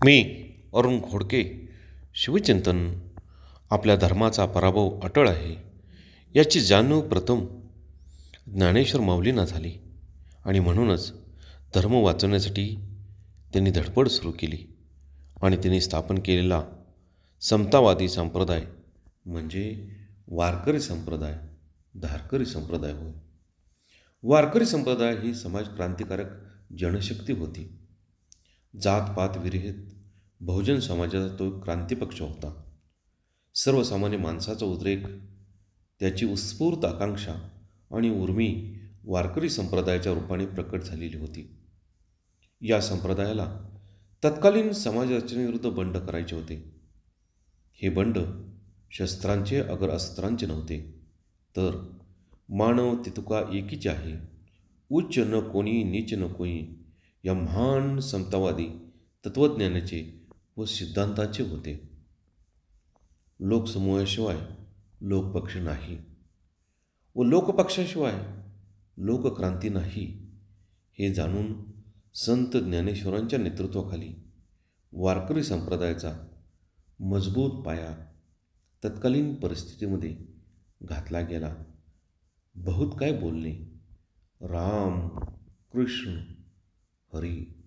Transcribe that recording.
मी अरुण खोडके. शिवचिंतन. आपल्या धर्माचा पराभव अटळ आहे याची जाणीव प्रथम ज्ञानेश्वर माऊलींना झाली आणि म्हणूनच धर्म वाचवण्यासाठी त्यांनी धडपड सुरू केली आणि त्यांनी स्थापन केलेला समतावादी संप्रदाय म्हणजे वारकरी संप्रदाय, धारकरी संप्रदाय होय. वारकरी संप्रदाय ही समाज क्रांतिकारक जनशक्ती होती. जातपात विरहित बहुजन समाजाचा तो क्रांतिपक्ष होता. सर्वसामान्य माणसाचा उद्रेक, त्याची उत्स्फूर्त आकांक्षा आणि उर्मी वारकरी संप्रदायाच्या रूपाने प्रकट झालेली होती. या संप्रदायाला तत्कालीन समाजरचनेविरुद्ध बंड करायचे होते. हे बंड शस्त्रांचे अगर अस्त्रांचे नव्हते, तर मानव तितुका एकीचे आहे, उच्च न कोणी नीच न कोणी या महान समतावादी तत्त्वज्ञानाचे व सिद्धांताचे होते. लोकसमूहाशिवाय लोकपक्ष नाही व लोकपक्षाशिवाय लोकक्रांती नाही हे जाणून संत ज्ञानेश्वरांच्या नेतृत्वाखाली वारकरी संप्रदायाचा मजबूत पाया तत्कालीन परिस्थितीमध्ये घातला गेला. बहुत काय बोलणे. राम कृष्ण हरी.